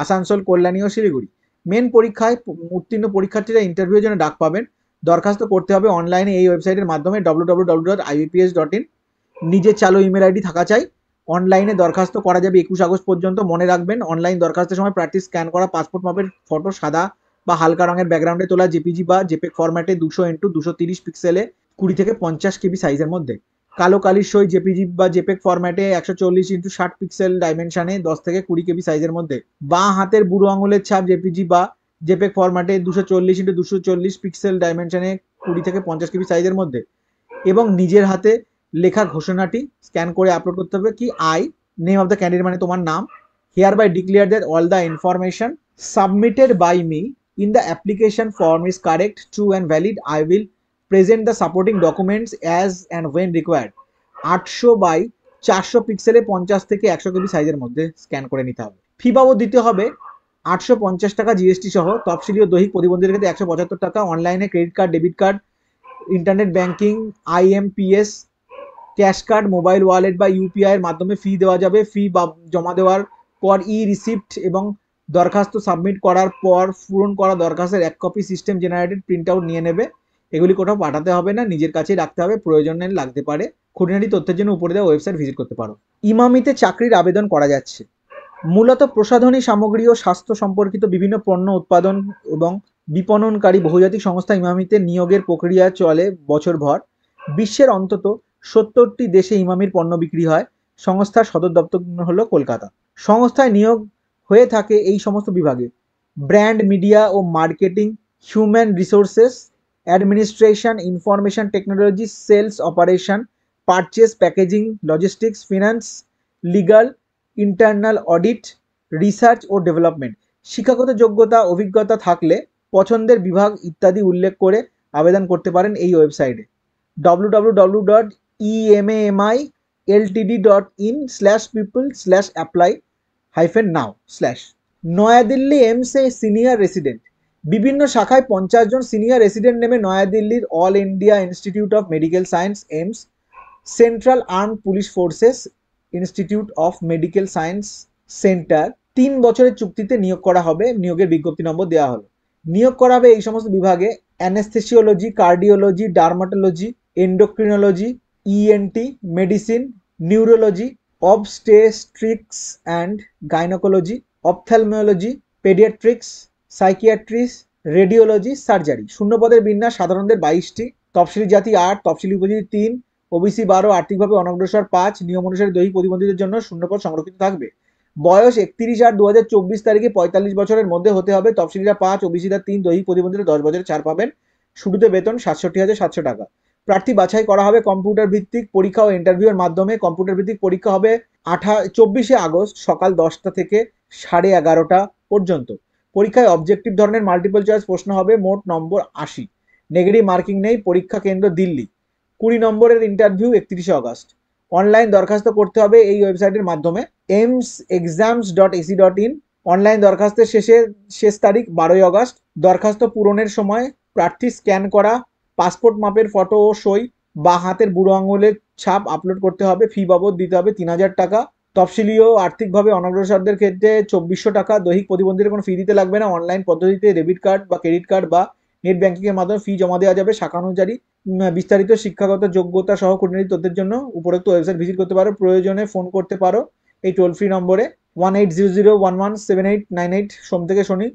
আসানসোল, কল্যাণী ও শিলিগুড়ি। মেন পরীক্ষায় উত্তীর্ণ পরীক্ষার্থীরা ইন্টারভিউয়ের জন্য ডাক পাবেন। দরখাস্ত করতে হবে অনলাইনে এই ওয়েবসাইটের মাধ্যমে www.iups.in। নিজের চালু ইমেল আইডি থাকা চাই। অনলাইনে দরখাস্ত করা যাবে 21 আগস্ট পর্যন্ত। মনে রাখবেন, অনলাইন দরখাস্তের সময় প্রার্থী স্ক্যান করা পাসপোর্ট মাপের ফটো সাদা বা হালকা রঙের ব্যাকগ্রাউন্ডে তোলা জেপিজি বা জেপেগ ফরম্যাটে 200x230 পিক্সেলে 20 থেকে 50 কেবি সাইজের মধ্যে। কালো কালির সই জেপিজি বা জেপেগ ফরম্যাটে 140x60 পিক্সেল ডাইমেনশনে 10 থেকে 20 কেবি সাইজের মধ্যে। বাঁ হাতের বুড়ো আঙুলের ছাপ জেপিজি বা জেপেগ ফরম্যাটে 240x240 পিক্সেল ডাইমেনশনে 20 থেকে 50 কেবি সাইজের মধ্যে। এবং নিজের হাতে লেখা ঘোষণাটি স্ক্যান করে আপলোড করতে হবে। কি I, name of the candidate মানে তোমার নাম, hereby declare that all the information submitted by me in the application form is correct, true and valid. I will present the supporting documents as and when required. 800x400 পিক্সেলে 50 থেকে 100 কেবি সাইজের মধ্যে scan করে নিতে হবে। ফি বাবদ দিতে হবে 850 টাকা জিএসটি সহ। তফসিলি ও দৈহিক প্রতিবন্ধীদের ক্ষেত্রে 175 টাকা। অনলাইনে credit card, debit card, internet banking, IMPS, cash card, mobile wallet বা ইউপিআই এর মাধ্যমে ফি দেওয়া যাবে। ফি জমা দেওয়ার পর রিসিপ্ট এবং দরখাস্ত সাবমিট করার পর পূরণ করা দরখাস্তের 1 copy system generated print out নিয়ে নেবে। এগুলি কোথাও পাঠাতে হবে না, নিজের কাছেই রাখতে হবে, প্রয়োজনে লাগতে পারে। খুঁটিনাটি তথ্যের জন্য উপরে দেওয়া ওয়েবসাইট ভিজিট করতে পারো। ইমামিতে চাকরির আবেদন করা যাচ্ছে। মূলত প্রসাধনী সামগ্রী ও স্বাস্থ্য সম্পর্কিত বিভিন্ন পণ্য উৎপাদন এবং বিপণনকারী বহুজাতিক সংস্থা ইমামিতে নিয়োগের প্রক্রিয়া চলে বছরভর। বিশ্বের অন্তত 70টি দেশে ইমামির পণ্য বিক্রি হয়। সংস্থার সদর দপ্তর হলো কলকাতা। সংস্থায় নিয়োগ হয়ে থাকে এই সমস্ত বিভাগে: ব্র্যান্ড, মিডিয়া ও marketing, human resources, administration, information technology, sales operation, purchase, packaging, logistics, finance, legal, internal audit, research ও ডেভেলপমেন্ট। শিক্ষাগত যোগ্যতা, অভিজ্ঞতা থাকলে পছন্দের বিভাগ ইত্যাদি উল্লেখ করে আবেদন করতে পারেন এই ওয়েবসাইটে www.emamiltd.in/people/apply-now/। New Delhi এমসে senior resident. বিভিন্ন শাখায় 50 জন সিনিয়র রেসিডেন্ট নেমে নয়াদিল্লির all India Institute of Medical science aims, central armed police forces institute of Medical science centre 3 বছরের চুক্তিতে নিয়োগ করা হবে। নিয়োগের বিজ্ঞপ্তি নম্বর দেওয়া হলো। নিয়োগ করা হবে এই সমস্ত বিভাগে: anaesthesiology, cardiology, dermatology, endocrinology, ENT, medicine, neurology, obstetrics and gynaecology, ophthalmology, paediatrics, psychiatrics, radiology, surgery. শূন্যপদের বিন্যাস: সাধারণদের 22টি, তফসিলি জাতি 8, তফসিলি উপজাতি 3, ওবিসি 12, আর্থিকভাবে অনগ্রসর 5। নিয়ম অনুসারে দৈহিক প্রতিবন্ধীদের জন্য শূন্যপদ সংরক্ষিত থাকবে। বয়স 31/8/2024 তারিখে 45 বছরের মধ্যে হতে হবে। তফসিলিরা 5, ওবিসিরা 3, দৈহিক প্রতিবন্ধীরা 10 বছরের ছাড় পাবেন। শুরুতে বেতন 67,700 টাকা। প্রার্থী বাছাই করা হবে কম্পিউটার ভিত্তিক পরীক্ষা ও ইন্টারভিউয়ের মাধ্যমে। কম্পিউটার ভিত্তিক পরীক্ষা হবে 24 আগস্ট সকাল 10টা থেকে 11:30 পর্যন্ত। পরীক্ষায় অবজেক্টিভ ধরনের মাল্টিপল চয়েস প্রশ্ন হবে। মোট নম্বর 80। নেগেটিভ মার্কিং নেই। পরীক্ষা কেন্দ্র দিল্লি। 20 নম্বরের ইন্টারভিউ 31 আগস্ট। অনলাইন দরখাস্ত করতে হবে এই ওয়েবসাইটের মাধ্যমে emsexams.ac.in। অনলাইন দরখাস্তের শেষ তারিখ 12 আগস্ট। দরখাস্ত পূরণের সময় প্রার্থী স্ক্যান করা পাসপোর্ট মাপের ফটো ও সই বা হাতের বুড়ো আঙুলের ছাপ আপলোড করতে হবে। ফি বাবদ দিতে হবে 3000 টাকা। তফসিলি ও আর্থিকভাবে অনগ্রসরদের ক্ষেত্রে 2400 টাকা। দৈহিক প্রতিবন্ধীদের কোনো ফি দিতে লাগবে না। অনলাইন পদ্ধতিতে ডেবিট কার্ড বা ক্রেডিট কার্ড বা নেট ব্যাংকিং এর মাধ্যমে ফি জমা দেওয়া যাবে। শাখা অনুযায়ী বিস্তারিত শিক্ষাগত যোগ্যতা সহ খুঁটিনাটি তথ্যের জন্য উপরোক্ত ওয়েবসাইট ভিজিট করতে পারো। প্রয়োজনে ফোন করতে পারো এই টোল ফ্রি নম্বরে 1800117898, সোম থেকে শনি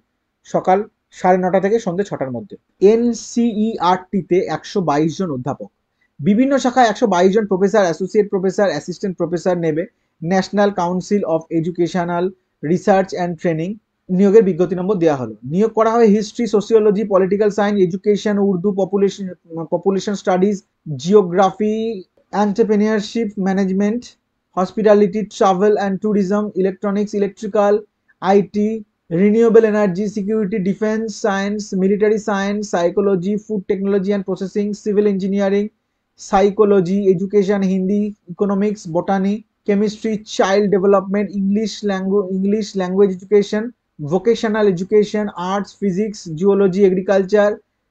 সকাল 9:30 থেকে সন্ধ্যে 6টার মধ্যে। NCERT-তে 122 জন অধ্যাপক, বিভিন্ন শাখায় 122 জন professor, associate professor, assistant professor নেবে National Council of Educational Research and Training. নিয়োগের বিজ্ঞপ্তি নম্বর দেওয়া হলো। নিয়োগ করা হবে history, sociology, political science, education, Urdu, population studies, geography, entrepreneurship, management, hospitality, travel and tourism, electronics, electrical, IT, renewable energy, security, defence science, military science, psychology, food technology and processing, civil engineering, psychology, education, Hindi, economics, botany, chemistry, child development, English language education, vocational education, arts, physics, geology, agriculture,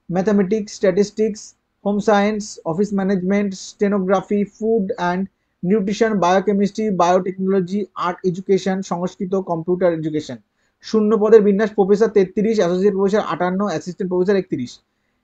mathematics, statistics, home science, office management, stenography, food and nutrition, biochemistry, biotechnology, art education, Sanskrit, computer education. শূন্য পদের বিন্যাস: professor 33, associate professor 58, assistant professor 31।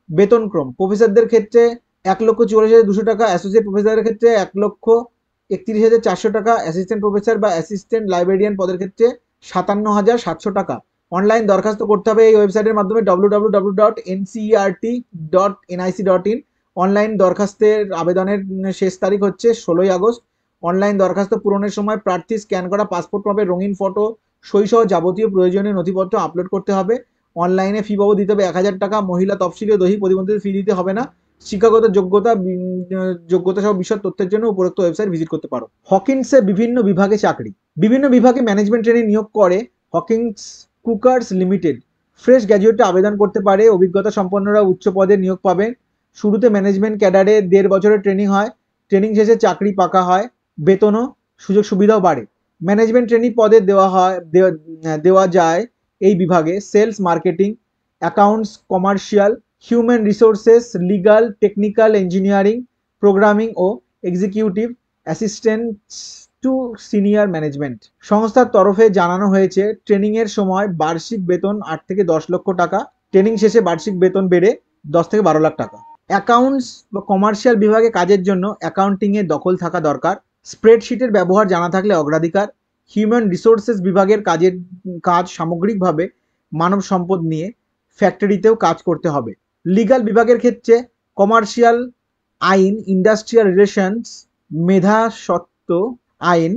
বেতনক্রম: প্রফেসরদের ক্ষেত্রে 1,44,200 টাকা, associate প্রফেসরের ক্ষেত্রে 1,31,400 টাকা, assistant professor বা assistant librarian পদের ক্ষেত্রে 57,700 টাকা। অনলাইন দরখাস্ত করতে হবে এই ওয়েবসাইটের মাধ্যমে www.ncert.nic.in। অনলাইন দরখাস্তের আবেদনের শেষ তারিখ হচ্ছে 16ই আগস্ট। অনলাইন দরখাস্ত পূরণের সময় প্রার্থী স্ক্যান করা পাসপোর্ট মাপের রঙিন ফটো, সইসহ যাবতীয় প্রয়োজনীয় নথিপত্র আপলোড করতে হবে। অনলাইনে ফি বাবদ দিতে হবে 1,000 টাকা। মহিলা তফসিলি ও দৈহিক প্রতিবন্ধীদের ফি দিতে হবে না। শিক্ষাগত যোগ্যতা সহ বিশদ তথ্যের জন্য উপরোক্ত ওয়েবসাইট ভিজিট করতে পারো। হকিন্সে বিভিন্ন বিভাগে চাকরি, বিভিন্ন বিভাগে ম্যানেজমেন্ট ট্রেনিং নিয়োগ করে হকিন্স কুকার্স লিমিটেড। ফ্রেশ গ্র্যাজুয়েটরা আবেদন করতে পারে। অভিজ্ঞতা সম্পন্নরা উচ্চ পদে নিয়োগ পাবে। শুরুতে ম্যানেজমেন্ট ক্যাডারে 1.5 বছরের ট্রেনিং হয়। ট্রেনিং শেষে চাকরি পাকা হয়, বেতনও সুযোগ সুবিধাও বাড়ে। ম্যানেজমেন্ট ট্রেনিং পদে দেওয়া যায় এই বিভাগে sales, marketing, accounts, commercial, human resources, legal, technical, engineering, programming ও executive assistant to senior management. সংস্থার তরফে জানানো হয়েছে ট্রেনিংয়ের সময় বার্ষিক বেতন 8 থেকে 10 লক্ষ টাকা। ট্রেনিং শেষে বার্ষিক বেতন বেড়ে 10 থেকে 12 লাখ টাকা। অ্যাকাউন্টস বা কমার্শিয়াল বিভাগে কাজের জন্য অ্যাকাউন্টিংয়ে দখল থাকা দরকার। স্প্রেডশিটের ব্যবহার জানা থাকলে অগ্রাধিকার। হিউম্যান রিসোর্সেস বিভাগের কাজ সামগ্রিকভাবে মানব সম্পদ নিয়ে, ফ্যাক্টরিতেও কাজ করতে হবে। লিগ্যাল বিভাগের ক্ষেত্রে কমার্শিয়াল আইন, ইন্ডাস্ট্রিয়াল রিলেশনস, মেধাস্বত্ব আইন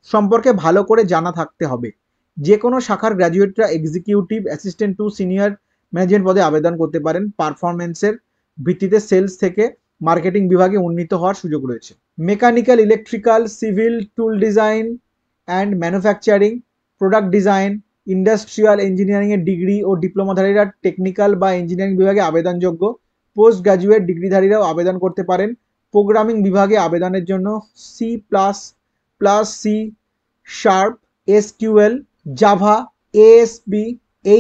সম্পর্কে ভালো করে জানা থাকতে হবে। যে কোনো শাখার গ্র্যাজুয়েটরা executive assistant to senior management পদে আবেদন করতে পারেন। পারফরমেন্সের ভিত্তিতে সেলস থেকে মার্কেটিং বিভাগে উন্নীত হওয়ার সুযোগ রয়েছে। Mechanical, electrical, civil, tool design and manufacturing, product design, industrial ইঞ্জিনিয়ারিংয়ের ডিগ্রি ও ডিপ্লোমাধারীরা টেকনিক্যাল বা ইঞ্জিনিয়ারিং বিভাগে আবেদনযোগ্য। পোস্ট গ্র্যাজুয়েট ডিগ্রিধারীরাও আবেদন করতে পারেন। প্রোগ্রামিং বিভাগে আবেদনের জন্য C++, C#, SQL, Java, ASP,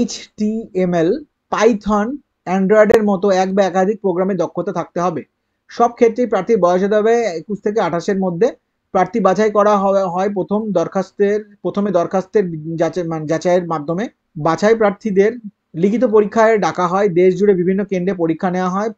HTML, Python, অ্যান্ড্রয়েডের মতো এক বা একাধিক প্রোগ্রামে দক্ষতা থাকতে হবে। সব ক্ষেত্রেই প্রার্থীর বয়স হতে হবে 21 থেকে 28-এর মধ্যে। প্রার্থী বাছাই করা হয় প্রথমে দরখাস্তের যাচাইয়ের মাধ্যমে। বাছাই প্রার্থীদের লিখিত পরীক্ষায় ডাকা হয়। দেশ জুড়ে বিভিন্ন কেন্দ্রে পরীক্ষা নেওয়া হয়।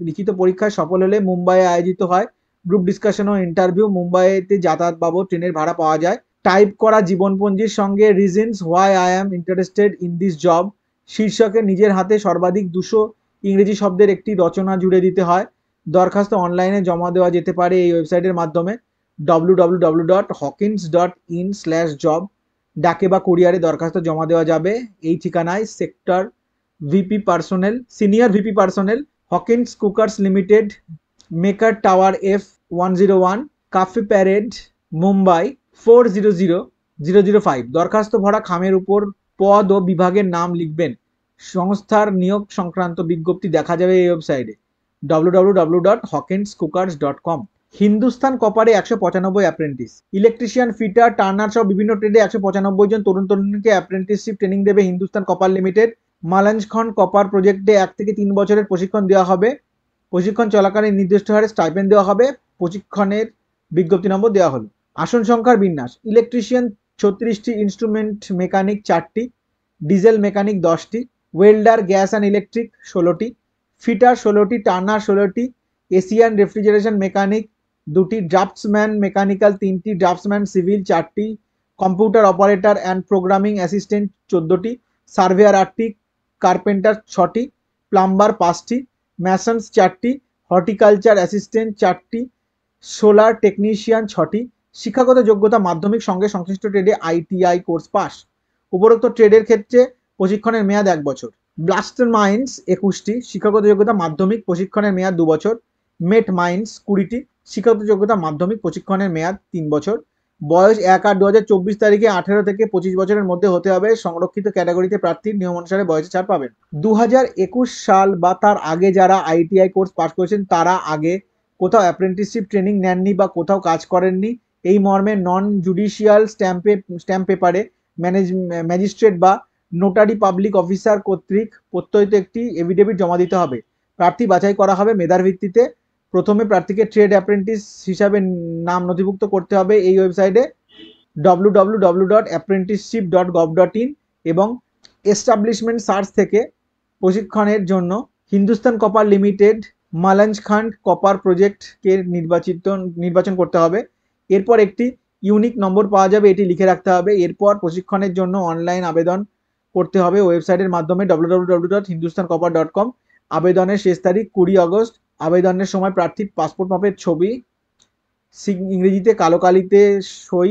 লিখিত পরীক্ষায় সফল হলে মুম্বাইয়ে আয়োজিত হয় গ্রুপ ডিসকাশন ও ইন্টারভিউ। মুম্বাইতে যাতায়াত বাবদ ট্রেনের ভাড়া পাওয়া যায়। টাইপ করা জীবনপঞ্জির সঙ্গে reasons why I am interested in this job শীর্ষকে নিজের হাতে সর্বাধিক 200 ইংরেজি শব্দের একটি রচনা জুড়ে দিতে হয়। দরখাস্ত অনলাইনে জমা দেওয়া যেতে পারে এই ওয়েবসাইটের মাধ্যমে www.hawkins.in/job। ডাকে বা কুরিয়ারে দরখাস্ত জমা দেওয়া যাবে এই ঠিকানায়। Sector VP personnel, senior VP personnel, Hawkins Cookers Limited, Maker Tower F101, Cuffe Parade, Mumbai 400005। দরখাস্ত ভরা খামের উপর পদ ও বিভাগের নাম লিখবেন। সংস্থার নিয়োগ সংক্রান্ত বিজ্ঞপ্তি দেখা যাবে এই ওয়েবসাইটে www.hawkinscookers.com। হিন্দুস্তান কপারে 195 অ্যাপ্রেন্টিস, ইলেকট্রিশিয়ান, ফিটার, টার্নার সহ বিভিন্ন ট্রেডে 195 জন তরুণ তরুণীকে অ্যাপ্রেন্টিসশিপ ট্রেনিং দেবে হিন্দুস্তান কপার লিমিটেড। মালঞ্জখন্ড কপার প্রজেক্টে 1 থেকে 3 বছরের প্রশিক্ষণ দেওয়া হবে। প্রশিক্ষণ চলাকালীন নির্দিষ্ট হারে স্টাইপেন্ড দেওয়া হবে। প্রশিক্ষণের বিজ্ঞপ্তি নম্বর দেওয়া হলো। আসন সংখ্যার বিন্যাস: ইলেকট্রিশিয়ান 36টি, ইনস্ট্রুমেন্ট মেকানিক 4টি, ডিজেল মেকানিক 10টি, ওয়েল্ডার গ্যাস অ্যান্ড ইলেকট্রিক 16টি, ফিটার 16টি, টার্নার 16টি, এশিয়ান রেফ্রিজারেশন মেকানিক 2টি, ড্রাফটসম্যান মেকানিক্যাল 3টি, ড্রাফটসম্যান সিভিল 4টি, computer operator and programming assistant 14টি, সার্ভেয়ার 8টি, কার্পেন্টার 6টি, প্লাম্বার 5টি, ম্যাসন্স 4টি, হর্টিকালচার অ্যাসিস্ট্যান্ট 4টি, সোলার টেকনিশিয়ান 6টি। শিক্ষাগত যোগ্যতা মাধ্যমিক সঙ্গে সংশ্লিষ্ট ট্রেডে আইটিআই কোর্স পাস। উপরোক্ত ট্রেডের ক্ষেত্রে প্রশিক্ষণের মেয়াদ 1 বছর। ব্লাস্টার মাইন্স 21টি, শিক্ষাগত যোগ্যতা মাধ্যমিক, প্রশিক্ষণের মেয়াদ 2 বছর। মেট মাইন্স 20টি, শিক্ষাগত যোগ্যতা মাধ্যমিক, প্রশিক্ষণের মেয়াদ 3 বছর। বয়স 1/8/2024 তারিখে 18 থেকে 25 বছরের মধ্যে হতে হবে। সংরক্ষিত ক্যাটাগরিতে প্রার্থীর নিয়ম অনুসারে বয়সে ছাড় পাবেন। 2021 সাল বা তার আগে যারা আইটিআই কোর্স পাস করেছেন তারা আগে কোথাও অ্যাপ্রেন্টিসশিপ ট্রেনিং নেননি বা কোথাও কাজ করেননি, এই মর্মে নন জুডিশিয়াল স্ট্যাম্প পেপারে ম্যাজিস্ট্রেট বা নোটারি পাবলিক অফিসার কর্তৃক প্রত্যয়িত একটি এফিডেভিট জমা দিতে হবে। প্রার্থী বাছাই করা হবে মেধার ভিত্তিতে। প্রথমে প্রার্থীকে ট্রেড অ্যাপ্রেন্টিস হিসাবে নাম নথিভুক্ত করতে হবে এই ওয়েবসাইটে www.apprenticeship.gov.in এবং এস্টাবলিশমেন্ট সার্চ থেকে প্রশিক্ষণের জন্য হিন্দুস্তান কপার লিমিটেড মালঞ্জখান্ড কপার প্রজেক্টকে নির্বাচন করতে হবে। এরপর একটি ইউনিক নম্বর পাওয়া যাবে, এটি লিখে রাখতে হবে। এরপর প্রশিক্ষণের জন্য অনলাইন আবেদন করতে হবে ওয়েবসাইটের মাধ্যমে www.hindustancopper.com। আবেদনের শেষ তারিখ 20 আগস্ট। আবেদনের সময় প্রার্থীর পাসপোর্ট মাপের ছবি, ইংরেজিতে কালো কালিতে সই,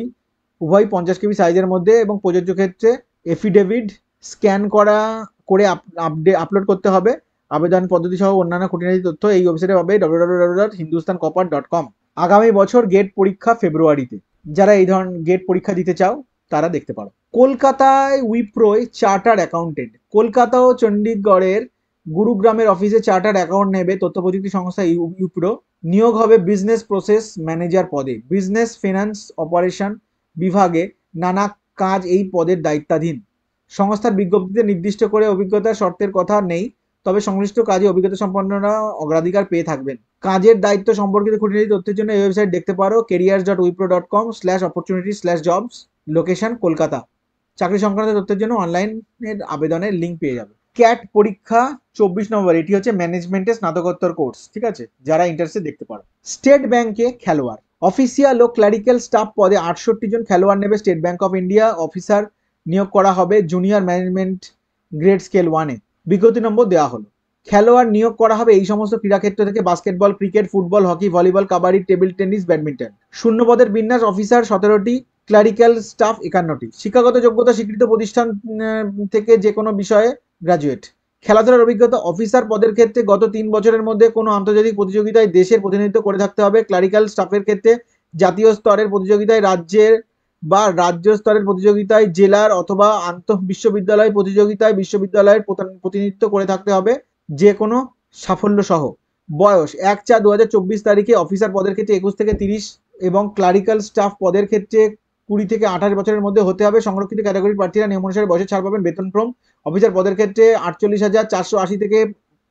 উভয় 50 কেবি সাইজের মধ্যে এবং প্রযোজ্য ক্ষেত্রে এফিডেভিট স্ক্যান করে আপলোড করতে হবে। আবেদন পদ্ধতি সহ অন্যান্য খুঁটিনাটি তথ্য এই ওয়েবসাইটে পাবে www.hindustancopper.com। আগামী বছর গেট পরীক্ষা ফেব্রুয়ারিতে। যারা এই ধরনের গেট পরীক্ষা দিতে চাও তারা দেখতে পারো। কলকাতায় উইপ্রোয় চার্টার্ড অ্যাকাউন্টেন্ট। কলকাতা ও চণ্ডীগড়ের গুরুগ্রামের অফিসে চার্টার্ড অ্যাকাউন্ট নেবে তথ্য প্রযুক্তি সংস্থা উইপ্রো। নিয়োগ হবে বিজনেস প্রসেস ম্যানেজার পদে। বিজনেস ফিনান্স অপারেশন বিভাগে নানা কাজ এই পদের দায়িত্বাধীন। সংস্থার বিজ্ঞপ্তিতে নির্দিষ্ট করে অভিজ্ঞতার শর্তের কথা নেই, তবে সংশ্লিষ্ট কাজে অভিজ্ঞতা সম্পন্নরা অগ্রাধিকার পেয়ে থাকবেন। কাজের দায়িত্ব সম্পর্কিত খুঁটিনাটি তথ্যের জন্য এই ওয়েবসাইট দেখতে পারো careers.wipro.com/opportunity/jobs। লোকেশন কলকাতা। চাকরি সংক্রান্ত তথ্যের জন্য অনলাইনের আবেদনের লিঙ্ক পেয়ে যাবে। ক্যাট পরীক্ষা 24 নম্বর, এটি হচ্ছে ম্যানেজমেন্টের স্নাতকোত্তর কোর্স, ঠিক আছে, যারা ইন্টারেস্টেড দেখতে পারো। স্টেট ব্যাংকে খেলোয়াড় অফিসিয়াল ও ক্লারিক্যাল স্টাফ পদে 68 জন খেলোয়াড় নেবে state bank of India. Officer নিয়োগ করা হবে জুনিয়র ম্যানেজমেন্ট গ্রেড স্কেল 1-এ। বিজ্ঞপ্তি নম্বর দেওয়া হলো। খেলোয়াড় নিয়োগ করা হবে এই সমস্ত ক্রীড়াক্ষেত্র থেকে: basketball, cricket, football, hockey, volleyball, kabaddi, table tennis, badminton. শূন্যপদের বিন্যাস: অফিসার 17টি, ক্লারিক্যাল স্টাফ 51টি। শিক্ষাগত যোগ্যতা: স্বীকৃত প্রতিষ্ঠান থেকে যে কোনো বিষয়ে গ্রাজুয়েট। খেলাধুলার অভিজ্ঞতা: অফিসার পদের ক্ষেত্রে গত 3 বছরের মধ্যে কোনো আন্তর্জাতিক প্রতিযোগিতায় দেশের প্রতিনিধিত্ব করে থাকতে হবে। ক্লারিক্যাল স্টাফের ক্ষেত্রে জাতীয় স্তরের প্রতিযোগিতায় রাজ্যের বা রাজ্য স্তরের প্রতিযোগিতায় জেলার অথবা আন্তঃ বিশ্ববিদ্যালয় প্রতিযোগিতায় বিশ্ববিদ্যালয়ের প্রতিনিধিত্ব করে থাকতে হবে যে কোনো সাফল্য সহ। বয়স 1/4/2024 তারিখে অফিসার পদের ক্ষেত্রে 21 থেকে 30 এবং ক্লারিক্যাল স্টাফ পদের ক্ষেত্রে 20 থেকে 28 বছরের মধ্যে হতে হবে। সংরক্ষিত ক্যাটাগরির প্রার্থীরা নিয়ম অনুসারে বয়সে ছাড় পাবেন। বেতনক্রম: অফিসার পদের ক্ষেত্রে 48,480 থেকে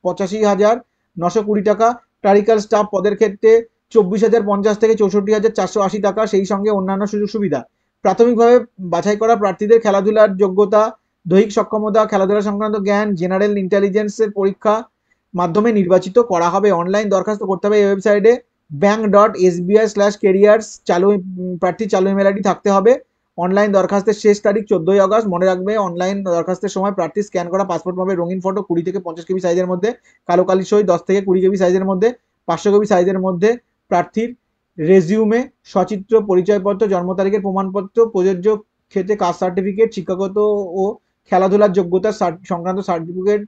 85,920 টাকা। ক্লারিক্যাল স্টাফ পদের ক্ষেত্রে 24,050 থেকে 64,480 টাকা, সেই সঙ্গে অন্যান্য সুযোগ সুবিধা। প্রাথমিকভাবে বাছাই করা প্রার্থীদের খেলাধুলার যোগ্যতা, দৈহিক সক্ষমতা, খেলাধুলা সংক্রান্ত জ্ঞান, জেনারেল ইন্টেলিজেন্সের পরীক্ষা মাধ্যমে নির্বাচিত করা হবে। অনলাইন দরখাস্ত করতে হবে এই ওয়েবসাইটে bank.sbi/careers। প্রার্থী চালু ইমেল আইডি থাকতে হবে। অনলাইন দরখাস্তের শেষ তারিখ 14 আগস্ট। মনে রাখবে, অনলাইন দরখাস্তের সময় প্রার্থী স্ক্যান করা পাসপোর্ট পাবে রঙিন ফটো 20 থেকে 50 কেবি সাইজের মধ্যে, কালো কালি সই 10 থেকে 20 কেবি সাইজের মধ্যে, 500 কেবি সাইজের মধ্যে প্রার্থীর রেজিউমে, সচিত্র পরিচয়পত্র, জন্ম তারিখের প্রমাণপত্র, প্রযোজ্য ক্ষেত্রে কাস্ট সার্টিফিকেট, শিক্ষাগত ও খেলাধুলার যোগ্যতা সংক্রান্ত সার্টিফিকেট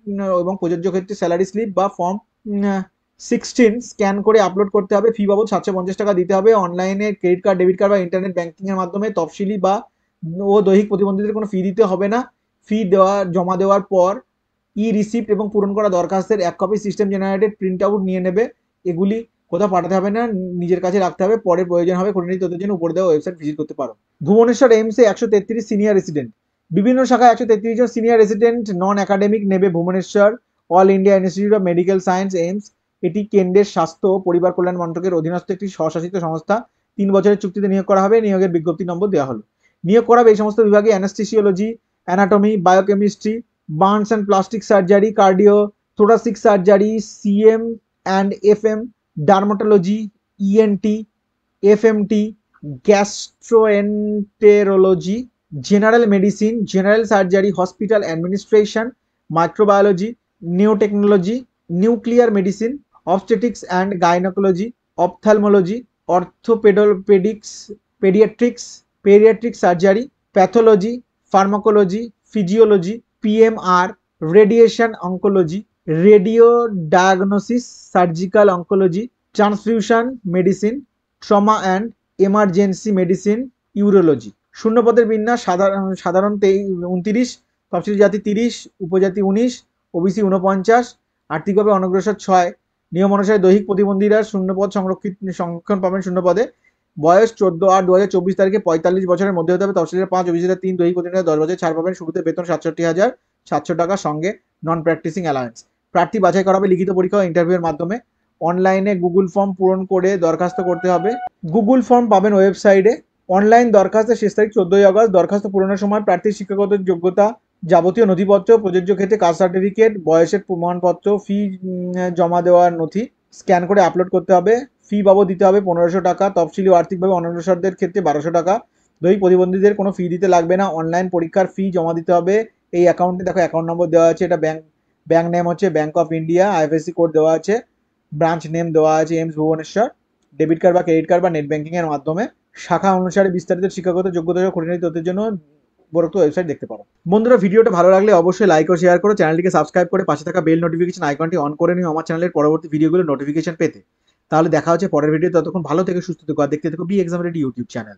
এবং প্রযোজ্য ক্ষেত্রে স্যালারি স্লিপ বা ফর্ম 16 স্ক্যান করে আপলোড করতে হবে। ফি বাবদ 750 টাকা দিতে হবে। অনলাইনে ক্রেডিট কার্ড, ডেবিট কার্ড বা ইন্টারনেট ব্যাংকিং এর মাধ্যমে। তফসিলি বা দৈহিক প্রতিবন্ধীদের কোনো ফি দিতে হবে না। ফি জমা দেওয়ার পর রিসিপ্ট এবং পূরণ করা দরখাস্তের 1 copy system generated print out নিয়ে নেবে। এগুলি কোথাও পাঠাতে হবে না, নিজের কাছে রাখতে হবে। পরে প্রয়োজন হবে খুঁটিনাটি তথ্যের জন্য উপরে দেওয়া ওয়েবসাইট ভিজিট করতে পারো। ভুবনেশ্বর এইমসে 133 সিনিয়র রেসিডেন্ট। বিভিন্ন শাখায় 133 জন সিনিয়র রেসিডেন্ট নন একাডেমিক নেবে Bhubaneswar All India Institute of Medical Science AIIMS. এটি কেন্দ্রের স্বাস্থ্য ও পরিবার কল্যাণ মন্ত্রকের অধীনস্থ একটি স্বশাসিত সংস্থা। 3 বছরের চুক্তিতে নিয়োগ করা হবে। নিয়োগের বিজ্ঞপ্তি নম্বর দেওয়া হলো। নিয়োগ করা হবে এই সমস্ত বিভাগে: anaesthesiology, anatomy, biochemistry, burns and plastic surgery, cardio thoracic surgery, CM and FM, dermatology, ENT, FMT, gastroenterology, general medicine, general surgery, hospital administration, microbiology, new technology, nuclear medicine, obstetrics and gynaecology, ophthalmology, orthopaedics, paediatrics, paediatric surgery, pathology, pharmacology, physiology, PMR, radiation oncology, radio diagnosis, surgical oncology, transfusion medicine, trauma and emergency medicine, urology. শূন্যপদের বিন্যাস সাধারণ 29, তফসিলি জাতি 30, উপজাতি 19, OBC 49, আর্থিকভাবে অনগ্রসর 6। নিয়ম অনুসারে দৈহিক প্রতিবন্ধীরা শূন্যপদ সংরক্ষণ পাবেন শূন্যপদে। বয়স 14/8/2024 তারিখে 45 বছরের মধ্যে হতে হবে। তফসিলিরা 5, ওবিসিরা 3, দৈহিক প্রতিবন্ধীরা 10 বছর ছাড় পাবেন। শুরুতে বেতন 67,700 টাকা, সঙ্গে নন প্র্যাকটিসিং অ্যালাউন্স। প্রার্থী বাছাই করা হবে লিখিত পরীক্ষা ও ইন্টারভিউয়ের মাধ্যমে। অনলাইনে গুগল ফর্ম পূরণ করে দরখাস্ত করতে হবে। গুগল ফর্ম পাবেন ওয়েবসাইটে। অনলাইন দরখাস্তের শেষ তারিখ 14 আগস্ট। দরখাস্ত পূরণের সময় প্রার্থীর শিক্ষাগত যোগ্যতা, যাবতীয় নথিপত্র, প্রযোজ্য ক্ষেত্রে কাস্ট সার্টিফিকেট, বয়সের প্রমাণপত্র, ফি জমা দেওয়ার নথি স্ক্যান করে আপলোড করতে হবে। ফি বাবদ দিতে হবে 1500 টাকা। তফসিলি ও আর্থিকভাবে অনগ্রসরদের ক্ষেত্রে 1200 টাকা। দৈহিক প্রতিবন্ধীদের কোনো ফি দিতে লাগবে না। অনলাইন পরীক্ষার ফি জমা দিতে হবে এই অ্যাকাউন্টে। দেখো অ্যাকাউন্ট নম্বর দেওয়া আছে, এটা ব্যাংক নেম হচ্ছে bank of India, IFSC code দেওয়া আছে, ব্রাঞ্চ নেম দেওয়া আছে এইমস ভুবনেশ্বর। ডেবিট কার্ড বা ক্রেডিট কার্ড বা নেট ব্যাংকিং এর মাধ্যমে। শাখা অনুসারে বিস্তারিত শিক্ষাগত যোগ্যতা ও খুঁটিনাটি তথ্যের জন্য উপরোক্ত ওয়েবসাইট দেখতে পারো। বন্ধুরা, ভিডিওটা ভালো লাগলে অবশ্যই লাইক ও শেয়ার করো, চ্যানেলটিকে সাবস্ক্রাইব করে পাশে থাকা বেল নোটিফিকেশন আইকনটি অন করে নিও আমার চ্যানেলের পরবর্তী ভিডিওগুলো নোটিফিকেশন পেতে। তাহলে দেখা হচ্ছে পরের ভিডিও। ততক্ষণ ভালো থেকে সুস্থ থেকো আর দেখতে থেকো B exam ready YouTube channel.